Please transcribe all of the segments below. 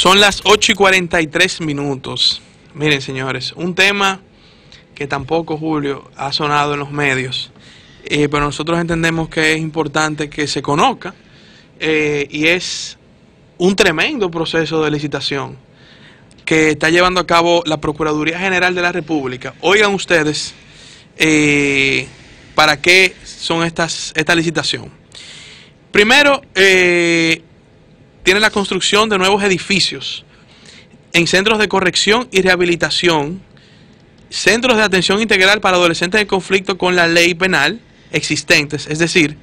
Son las 8:43. Miren, señores, un tema que tampoco, Julio, ha sonado en los medios, pero nosotros entendemos que es importante que se conozca, y es un tremendo proceso de licitación que está llevando a cabo la Procuraduría General de la República. Oigan ustedes, ¿para qué son esta licitación? Primero, tiene la construcción de nuevos edificios en centros de corrección y rehabilitación, centros de atención integral para adolescentes en conflicto con la ley penal existentes. Es decir,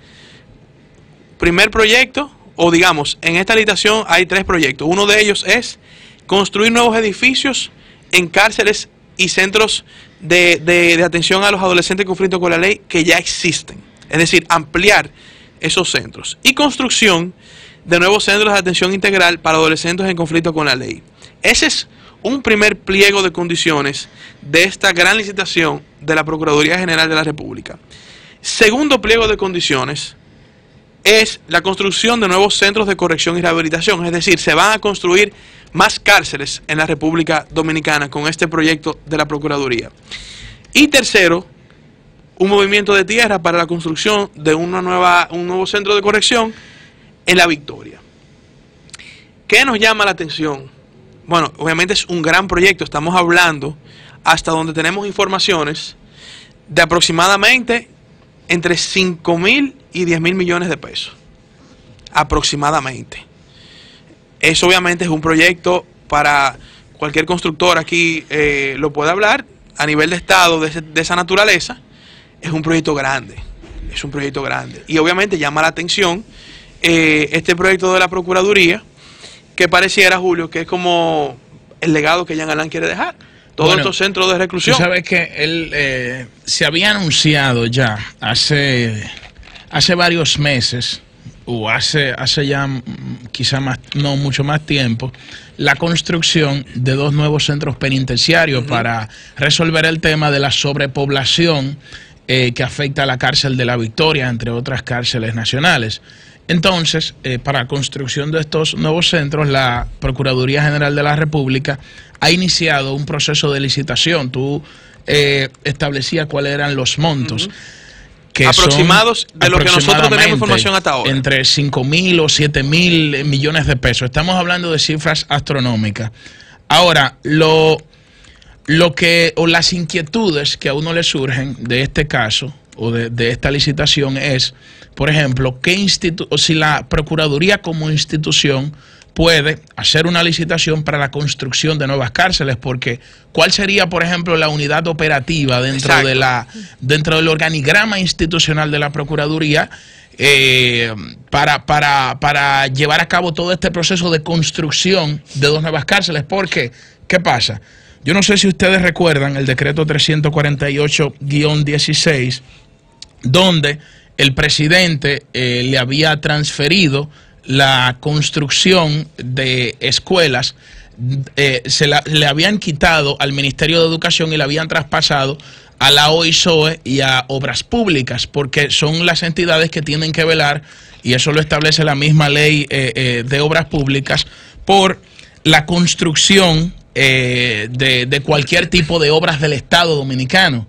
primer proyecto, o digamos, en esta licitación hay 3 proyectos. Uno de ellos es construir nuevos edificios en cárceles y centros de atención a los adolescentes en conflicto con la ley que ya existen. Es decir, ampliar esos centros. Y construcción de nuevos centros de atención integral para adolescentes en conflicto con la ley. Ese es un primer pliego de condiciones de esta gran licitación de la Procuraduría General de la República. Segundo pliego de condiciones es la construcción de nuevos centros de corrección y rehabilitación. Es decir, se van a construir más cárceles en la República Dominicana con este proyecto de la Procuraduría. Y tercero, un movimiento de tierra para la construcción de un nuevo centro de corrección en La Victoria. ¿Qué nos llama la atención? Bueno, obviamente es un gran proyecto. Estamos hablando, hasta donde tenemos informaciones, de aproximadamente entre 5.000 y 10.000 millones de pesos. Aproximadamente. Eso obviamente es un proyecto para cualquier constructor aquí, lo puede hablar, a nivel de Estado de esa naturaleza. Es un proyecto grande. Es un proyecto grande. Y obviamente llama la atención este proyecto de la Procuraduría, que pareciera, Julio, que es como el legado que Jean Alain quiere dejar. Todos estos centros de reclusión. Tú sabes que él se había anunciado ya hace varios meses, o hace ya quizá no mucho más tiempo, la construcción de 2 nuevos centros penitenciarios para resolver el tema de la sobrepoblación que afecta a la cárcel de La Victoria, entre otras cárceles nacionales. Entonces, para la construcción de estos nuevos centros, la Procuraduría General de la República ha iniciado un proceso de licitación. Tú establecías cuáles eran los montos. Que aproximados de lo que nosotros tenemos información hasta ahora. Entre 5.000 o 7.000 millones de pesos. Estamos hablando de cifras astronómicas. Ahora, las inquietudes que a uno le surgen de este caso o de esta licitación es, por ejemplo, si la Procuraduría como institución puede hacer una licitación para la construcción de nuevas cárceles, porque ¿cuál sería, por ejemplo, la unidad operativa dentro del organigrama institucional de la Procuraduría para llevar a cabo todo este proceso de construcción de 2 nuevas cárceles? Porque, ¿qué pasa? Yo no sé si ustedes recuerdan el decreto 348-16, donde el presidente le había transferido la construcción de escuelas, le habían quitado al Ministerio de Educación y le habían traspasado a la OISOE y a Obras Públicas, porque son las entidades que tienen que velar, y eso lo establece la misma ley de Obras Públicas, por la construcción de cualquier tipo de obras del Estado Dominicano.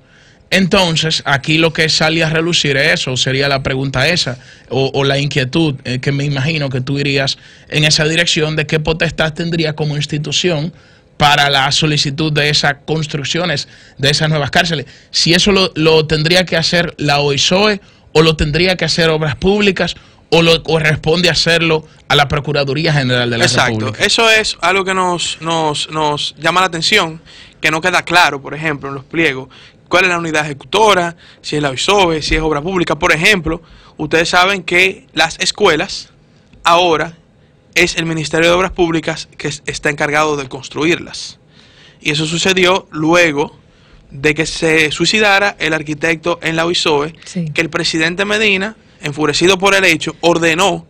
Entonces, aquí lo que sale a relucir es eso, sería la pregunta esa, o la inquietud, que me imagino que tú irías en esa dirección, de qué potestad tendría como institución para la solicitud de esas construcciones, de esas nuevas cárceles. Si eso lo tendría que hacer la OISOE, o lo tendría que hacer Obras Públicas, o corresponde hacerlo a la Procuraduría General de la República. Exacto, eso es algo que nos llama la atención, que no queda claro, por ejemplo, en los pliegos, cuál es la unidad ejecutora, si es la OISOE, si es Obra Pública. Por ejemplo, ustedes saben que las escuelas ahora es el Ministerio de Obras Públicas que está encargado de construirlas. Y eso sucedió luego de que se suicidara el arquitecto en la OISOE, que el presidente Medina, enfurecido por el hecho, ordenó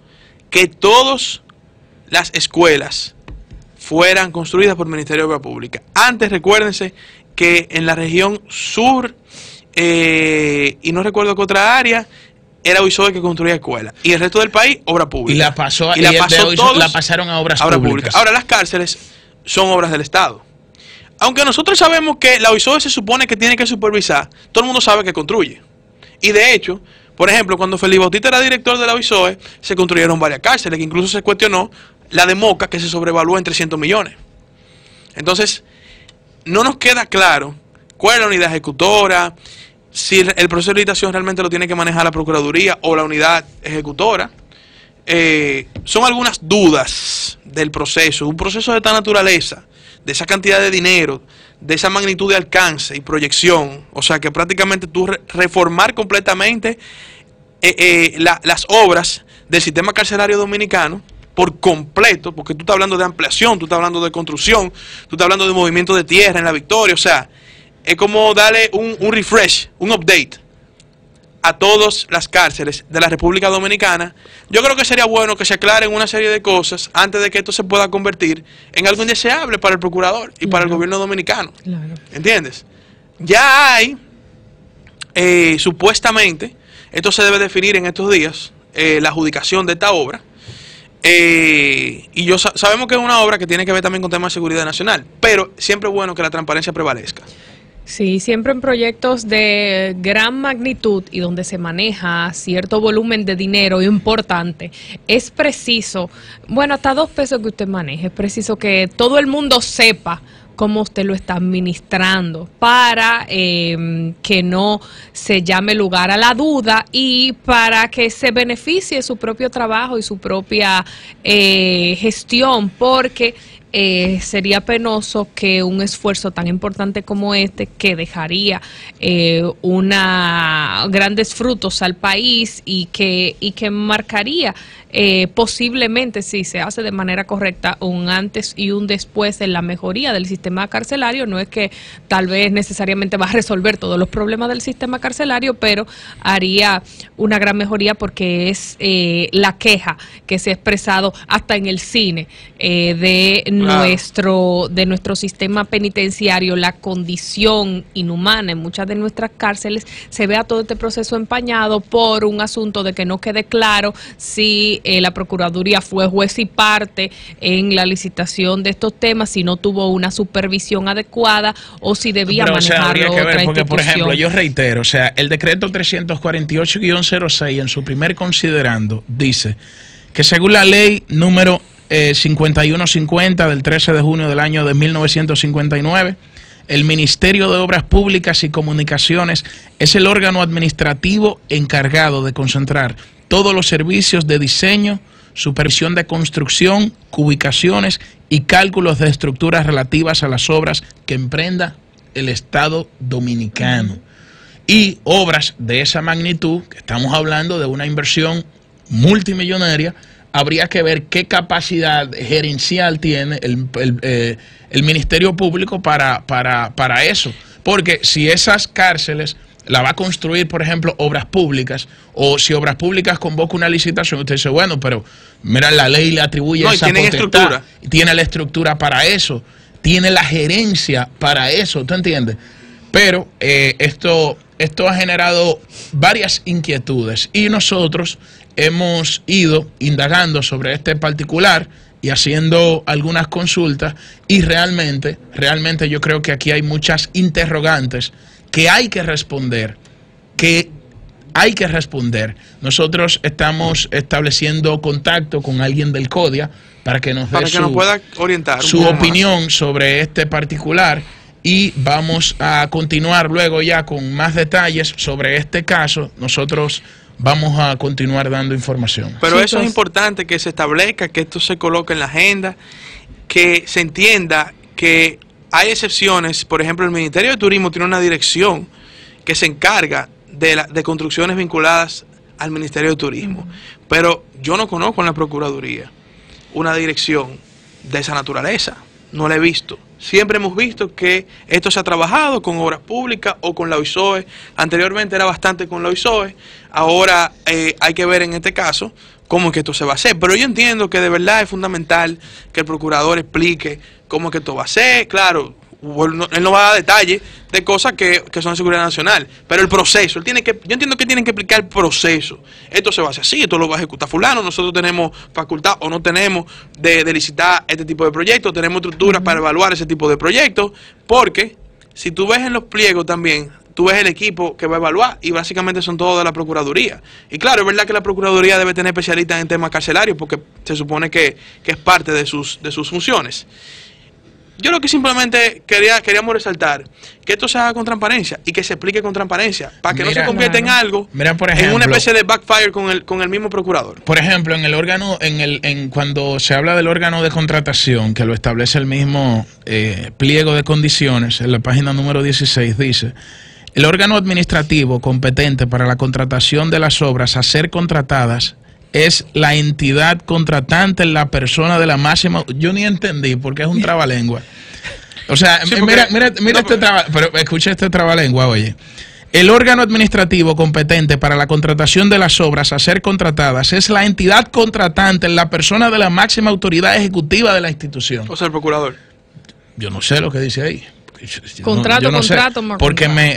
que todas las escuelas fueran construidas por el Ministerio de Obras Públicas. Antes, recuérdense que en la región sur, y no recuerdo qué otra área, era OISOE que construía escuelas. Y el resto del país, obra pública. Y la pasó, y la pasó todos la pasaron a obras públicas. Ahora, las cárceles son obras del Estado. Aunque nosotros sabemos que la OISOE se supone que tiene que supervisar, todo el mundo sabe que construye. Y de hecho, por ejemplo, cuando Felipe Bautista era director de la OISOE, se construyeron varias cárceles, que incluso se cuestionó la de Moca, que se sobrevaluó en 300 millones. Entonces, no nos queda claro cuál es la unidad ejecutora, si el proceso de licitación realmente lo tiene que manejar la Procuraduría o la unidad ejecutora. Son algunas dudas del proceso, un proceso de esta naturaleza, de esa cantidad de dinero, de esa magnitud de alcance y proyección, o sea que prácticamente tú reformar completamente las obras del sistema carcelario dominicano por completo, porque tú estás hablando de ampliación, tú estás hablando de construcción, tú estás hablando de movimiento de tierra en la Victoria, o sea, es como darle un refresh, un update a todas las cárceles de la República Dominicana. Yo creo que sería bueno que se aclaren una serie de cosas antes de que esto se pueda convertir en algo indeseable para el procurador y para el gobierno dominicano. ¿Entiendes? Ya hay, supuestamente, esto se debe definir en estos días, la adjudicación de esta obra. Y sabemos que es una obra que tiene que ver también con temas de seguridad nacional, pero siempre es bueno que la transparencia prevalezca. Sí, siempre en proyectos de gran magnitud y donde se maneja cierto volumen de dinero importante, es preciso, bueno, hasta 2 pesos que usted maneje, es preciso que todo el mundo sepa cómo usted lo está administrando para que no se llame lugar a la duda y para que se beneficie su propio trabajo y su propia gestión, porque sería penoso que un esfuerzo tan importante como este, que dejaría grandes frutos al país y que marcaría posiblemente, si se hace de manera correcta, un antes y un después en la mejoría del sistema carcelario. No es que tal vez necesariamente va a resolver todos los problemas del sistema carcelario, pero haría una gran mejoría, porque es la queja que se ha expresado hasta en el cine de nuestro sistema penitenciario, la condición inhumana en muchas de nuestras cárceles. Se vea todo este proceso empañado por un asunto de que no quede claro si la Procuraduría fue juez y parte en la licitación de estos temas, si no tuvo una supervisión adecuada o si debía manejarlo otra institución. Porque, por ejemplo, yo reitero, o sea, el decreto 348-06 en su primer considerando dice que según la ley número 5150 del 13 de junio del año de 1959, el Ministerio de Obras Públicas y Comunicaciones es el órgano administrativo encargado de concentrar todos los servicios de diseño, supervisión de construcción, ubicaciones y cálculos de estructuras relativas a las obras que emprenda el Estado dominicano. Y obras de esa magnitud, que estamos hablando de una inversión multimillonaria, habría que ver qué capacidad gerencial tiene el Ministerio Público para eso. Porque si esas cárceles la va a construir, por ejemplo, Obras Públicas, o si Obras Públicas convoca una licitación, usted dice, bueno, pero mira, la ley le atribuye esa potestad, tiene la estructura para eso, tiene la gerencia para eso, ¿tú entiendes? Pero esto ha generado varias inquietudes y nosotros hemos ido indagando sobre este particular y haciendo algunas consultas, y realmente yo creo que aquí hay muchas interrogantes que hay que responder, Nosotros estamos estableciendo contacto con alguien del CODIA para que nos pueda orientar su opinión sobre este particular, y vamos a continuar luego ya con más detalles sobre este caso. Nosotros vamos a continuar dando información. Pero eso es importante, que se establezca, que esto se coloque en la agenda, que se entienda que hay excepciones. Por ejemplo, el Ministerio de Turismo tiene una dirección que se encarga de construcciones vinculadas al Ministerio de Turismo. Pero yo no conozco en la Procuraduría una dirección de esa naturaleza. No la he visto. Siempre hemos visto que esto se ha trabajado con Obras Públicas o con la OISOE. Anteriormente era bastante con la OISOE. Ahora hay que ver en este caso cómo es que esto se va a hacer. Pero yo entiendo que de verdad es fundamental que el procurador explique cómo es que esto va a ser. Claro, Él no va a dar detalles de cosas que son de seguridad nacional, pero el proceso, yo entiendo que tienen que explicar el proceso. Esto se va a hacer así, esto lo va a ejecutar fulano, nosotros tenemos facultad o no tenemos de licitar este tipo de proyectos, tenemos estructuras para evaluar ese tipo de proyectos, porque si tú ves en los pliegos también, tú ves el equipo que va a evaluar y básicamente son todos de la Procuraduría. Y claro, es verdad que la Procuraduría debe tener especialistas en temas carcelarios porque se supone que es parte de sus funciones. Yo lo que simplemente queríamos resaltar, que esto se haga con transparencia y que se explique con transparencia, para que no se convierta en algo, por ejemplo, en una especie de backfire con el mismo procurador. Por ejemplo, en el órgano, cuando se habla del órgano de contratación, que lo establece el mismo pliego de condiciones, en la página número 16 dice: el órgano administrativo competente para la contratación de las obras a ser contratadas es la entidad contratante en la persona de la máxima... Yo ni entendí porque es un trabalengua. O sea, sí, mira pero escucha este trabalengua, oye. El órgano administrativo competente para la contratación de las obras a ser contratadas es la entidad contratante en la persona de la máxima autoridad ejecutiva de la institución. O sea, el procurador. Yo no sé lo que dice ahí. Contrato, porque me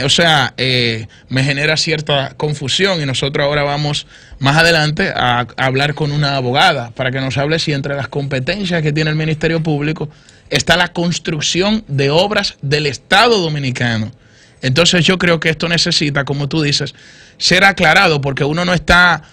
genera cierta confusión y nosotros ahora vamos más adelante a hablar con una abogada para que nos hable si entre las competencias que tiene el Ministerio Público está la construcción de obras del Estado Dominicano. Entonces yo creo que esto necesita, como tú dices, ser aclarado porque uno no está...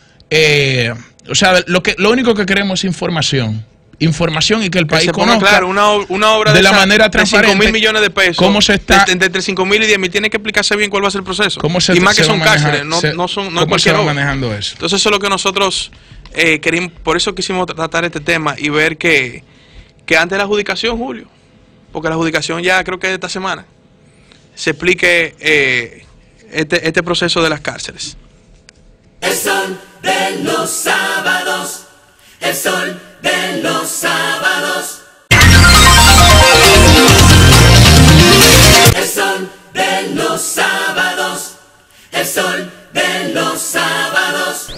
lo único que queremos es información y que el país conozca, claro, una obra de la manera transparente, 5.000 millones de pesos, cómo se está, entre 5.000 y 10.000, tiene que explicarse bien cuál va a ser el proceso, y más que son cárceles, no es cualquier obra. Manejando eso. Entonces eso es lo que nosotros queríamos, por eso quisimos tratar este tema y ver que antes de la adjudicación, Julio, porque la adjudicación ya creo que es de esta semana, se explique este proceso de las cárceles. El sol de los sábados, el sol de los sábados. El sol de los sábados, el sol de los sábados.